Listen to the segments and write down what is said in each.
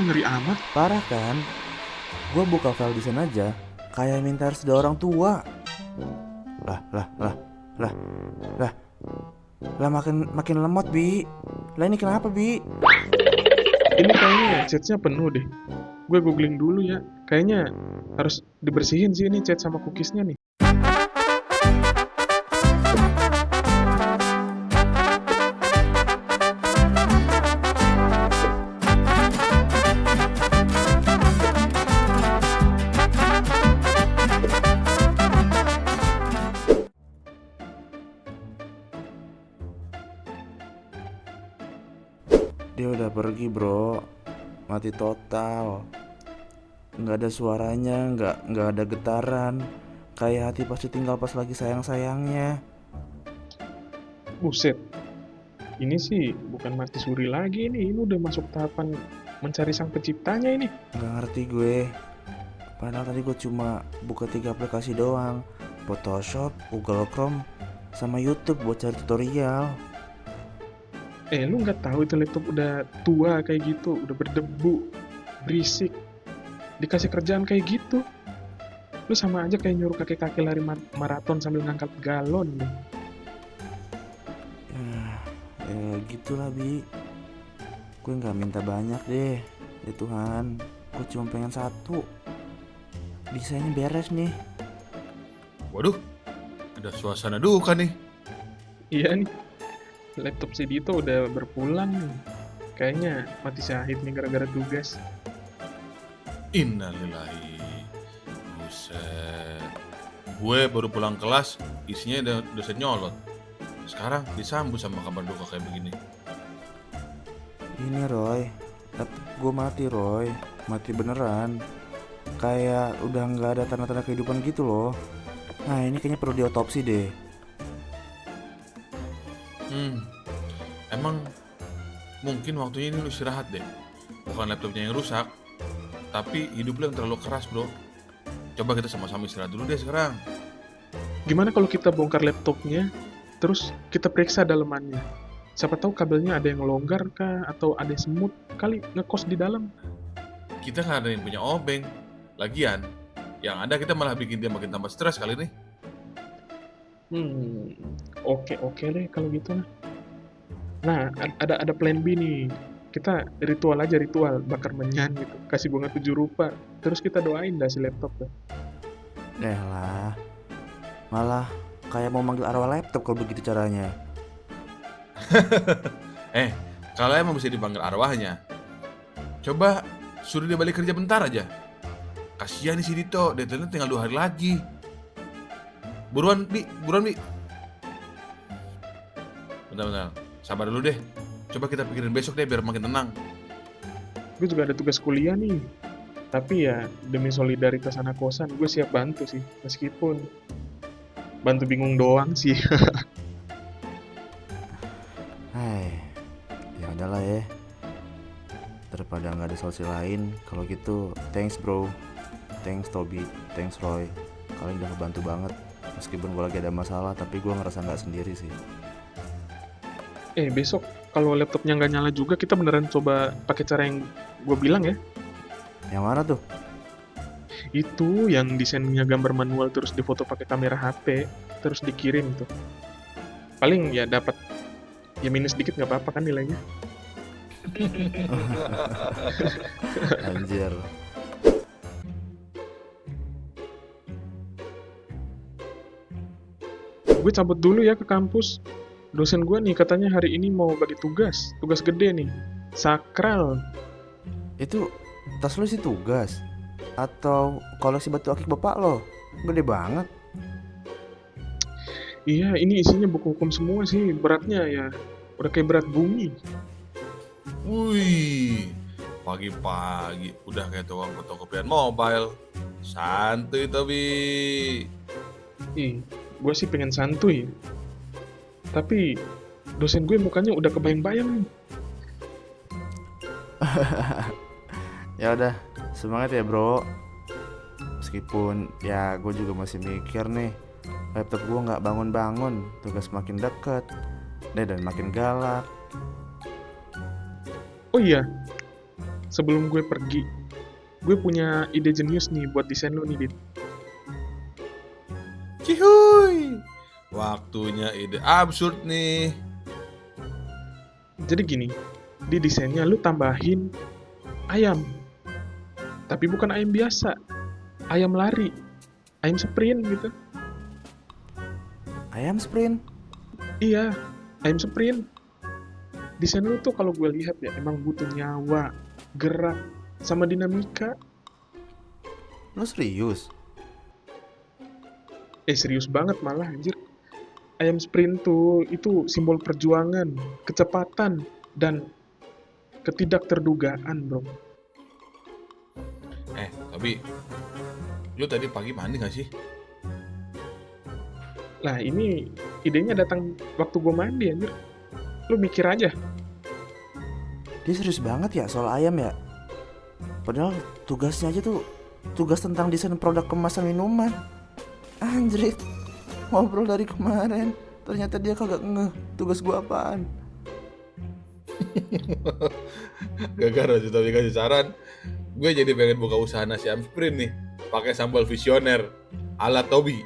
ngeri amat. Parah kan? Gue buka file desain aja kayak minta restu orang tua. Lah, lah, lah, lah, lah, lah makin lemot, Bi. Lah ini kenapa, Bi? Ini kayaknya chatnya penuh deh. Gue googling dulu ya. Kayaknya harus dibersihin sih ini chat sama cookiesnya nih. Dia udah pergi, bro. Mati total. Nggak ada suaranya, nggak ada getaran. Kayak hati pasti tinggal pas lagi sayang-sayangnya. Buset. Ini sih bukan mati suri lagi nih. Ini udah masuk tahapan mencari sang penciptanya ini. Nggak ngerti gue. Padahal tadi gue cuma buka 3 aplikasi doang. Photoshop, Google Chrome, sama YouTube buat cari tutorial. Lu nggak tahu itu laptop udah tua kayak gitu, udah berdebu, berisik. Dikasih kerjaan kayak gitu. Lu sama aja kayak nyuruh kakek-kakek lari maraton sambil ngangkat galon nih. Ya gitulah, Bi. Gue nggak minta banyak deh. Ya Tuhan, gue cuma pengen satu. Desainnya beres nih. Waduh, ada suasana duka nih. Iya nih, laptop si Dito udah berpulang nih. Kayaknya mati syahid nih gara-gara tugas. Innalillahi. Buset. Gue baru pulang kelas, isinya dosen nyolot. Sekarang disambut sama kabar duka kayak begini. Ini Roy, laptop gue mati, Roy. Mati beneran. Kayak udah nggak ada tanda-tanda kehidupan gitu loh. Nah ini kayaknya perlu diotopsi deh. Emang mungkin waktunya ini lu istirahat deh. Bukan laptopnya yang rusak, tapi hidup lu yang terlalu keras, bro. Coba kita sama-sama istirahat dulu deh sekarang. Gimana kalau kita bongkar laptopnya, terus kita periksa dalemannya? Siapa tahu kabelnya ada yang longgar kah, atau ada semut kali ngekos di dalam. Kita nggak ada yang punya obeng. Lagian, yang ada kita malah bikin dia makin tambah stres kali nih. Oke deh kalau gitu lah. Nah, ada plan B nih. Kita ritual aja, ritual bakar menyan gitu. Kasih bunga 7 rupa. Terus kita doain dah si laptop tuh. Lah, malah kayak mau manggil arwah laptop kalau begitu caranya. Kalau emang bisa dipanggil arwahnya, coba suruh dia balik kerja bentar aja. Kasihan nih si Dito, deadline tinggal 2 hari lagi. Buruan, Bi. Bentar. Sabar dulu deh. Coba kita pikirin besok deh biar makin tenang. Gue juga ada tugas kuliah nih. Tapi ya, demi solidaritas anak kosan, gue siap bantu sih. Meskipun bantu bingung doang sih. Hai, ya udahlah ya. Daripada nggak ada solusi lain, kalau gitu, thanks bro, thanks Toby, thanks Roy. Kalian udah ngebantu banget. Meskipun gue lagi ada masalah, tapi gue ngerasa nggak sendiri sih. Besok kalau laptopnya nggak nyala juga, kita beneran coba pakai cara yang gue bilang ya. Yang mana tuh? Itu yang desainnya gambar manual terus difoto pakai kamera HP, terus dikirim tuh. Paling ya dapat ya minus dikit nggak apa-apa kan nilainya. Anjir. Gue cabut dulu ya ke kampus. Dosen gue nih katanya hari ini mau bagi tugas gede nih. Sakral. Itu tas lo sih tugas? Atau koleksi batu akik bapak lo? Gede banget. Iya, ini isinya buku hukum semua sih. Beratnya ya udah kayak berat bumi. Wih, pagi-pagi udah kayak tukang fotokopian mobile. Santuy Tobi. Gue sih pengen santuy. Tapi dosen gue mukanya udah kebayang-bayang nih. Ya udah, semangat ya bro. Meskipun ya gue juga masih mikir nih, laptop gue nggak bangun-bangun, tugas makin deket, dan makin galak. Oh iya, sebelum gue pergi, gue punya ide jenius nih buat desain lo nih, Dit. Cihuy. Waktunya ide absurd nih. Jadi gini, di desainnya lu tambahin ayam, tapi bukan ayam biasa, ayam lari, ayam sprint gitu. Ayam sprint. Iya, ayam sprint. Desain lu tuh kalau gue lihat ya emang butuh nyawa, gerak, sama dinamika. Lo serius? Serius banget malah anjir. Ayam sprint tuh itu simbol perjuangan, kecepatan, dan ketidakterdugaan, bro. Tapi lu tadi pagi mandi gak sih? Lah ini idenya datang waktu gue mandi anjir. Lu mikir aja. Dia serius banget ya soal ayam ya? Padahal tugasnya aja tuh tugas tentang desain produk kemasan minuman. Anjrit, ngobrol dari kemarin ternyata dia kagak ngeh tugas gua apaan. Gara-gara Tobi kasih saran, gue jadi pengen buka usaha nasi ayam sprint nih, pakai sambal visioner ala Tobi.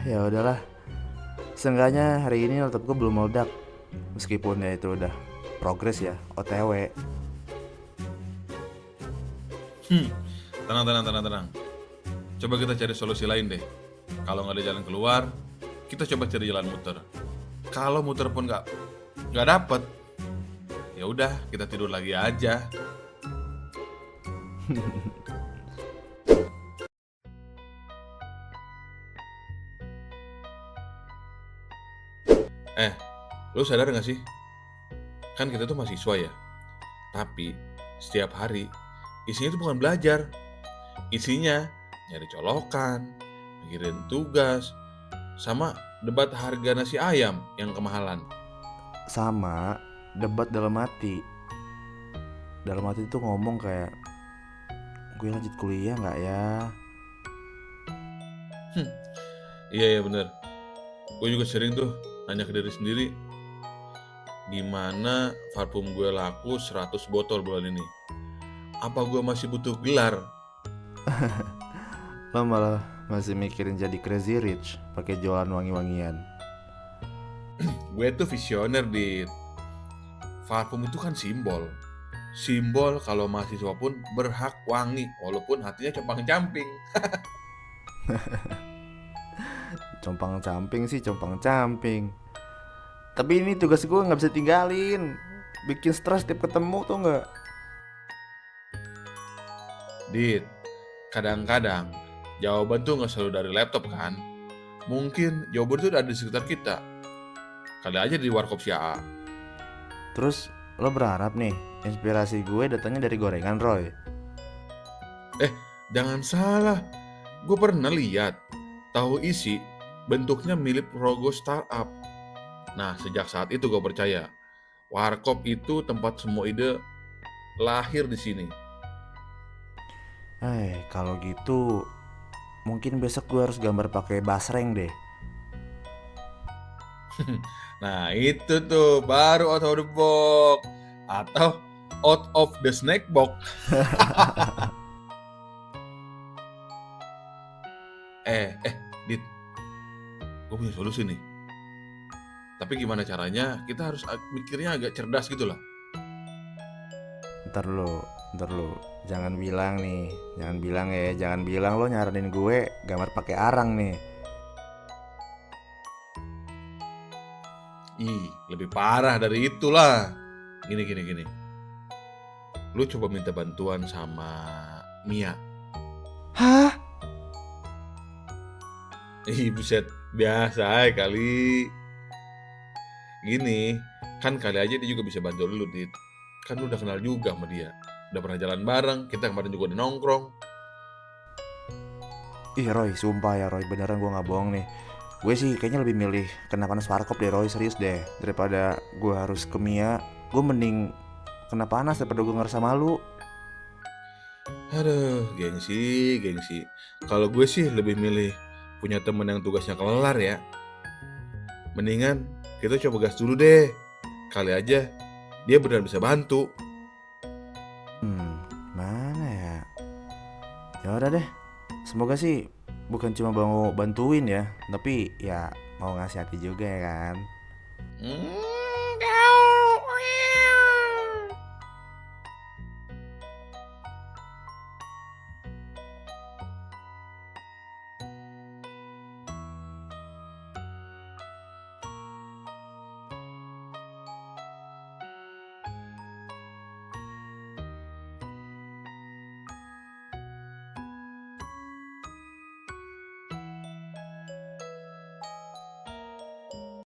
Ya udahlah, seenggaknya hari ini laptop gua belum meledak. Meskipun ya itu udah progres ya, OTW. Tenang. Coba kita cari solusi lain deh. Kalau nggak ada jalan keluar, kita coba cari jalan muter. Kalau muter pun nggak dapet, ya udah kita tidur lagi aja. Lu sadar nggak sih? Kan kita tuh mahasiswa ya. Tapi setiap hari isinya tuh bukan belajar. Isinya nyari colokan, mikirin tugas, sama debat harga nasi ayam yang kemahalan. Sama debat dalam hati. Dalam hati tuh ngomong kayak, gue lanjut kuliah nggak ya? Iya bener. Gue juga sering tuh nanya ke diri sendiri, gimana parfum gue laku 100 botol bulan ini? Apa gue masih butuh gelar? Lo malah masih mikirin jadi crazy rich pakai jualan wangi-wangian. Gue tuh visioner, Dit. Parfum itu kan simbol. Simbol kalau mahasiswa pun berhak wangi walaupun hatinya compang-camping. Compang-camping sih compang-camping. Tapi ini tugas gue nggak bisa tinggalin. Bikin stres tiap ketemu tuh nggak? Dit, kadang-kadang jawaban tuh nggak selalu dari laptop kan? Mungkin jawaban tuh ada di sekitar kita. Kali aja di warkop si AA. Terus lo berharap nih inspirasi gue datangnya dari gorengan, Roy? Jangan salah, gue pernah lihat tahu isi bentuknya mirip logo startup. Nah, sejak saat itu gue percaya warkop itu tempat semua ide lahir di sini. Kalau gitu mungkin besok gue harus gambar pakai basreng deh. Nah, itu tuh baru out of the box atau out of the snack box. Dit, gue punya solusi nih. Tapi gimana caranya? Kita harus mikirnya agak cerdas gitu lah. Ntar lu, jangan bilang lo nyaranin gue gambar pakai arang nih. Lebih parah dari itulah. Gini. Lu coba minta bantuan sama Mia. Hah? Buset, biasa kali. Gini, kan kali aja dia juga bisa bantu lu, Dit. Kan lu udah kenal juga sama dia. Udah pernah jalan bareng, kita kemarin juga udah nongkrong. Roy, sumpah ya Roy, beneran gue gak bohong nih. Gue sih kayaknya lebih milih kena panas warkop deh Roy, serius deh. Daripada gue harus ke Mia, gue mending kena panas daripada gue ngerasa malu. Aduh, gengsi. Kalau gue sih lebih milih punya temen yang tugasnya kelar ya. Mendingan kita coba gas dulu deh. Kali aja dia benar bisa bantu. Mana ya? Ya udah deh. Semoga sih bukan cuma mau bantuin ya, tapi ya mau ngasih hati juga ya kan.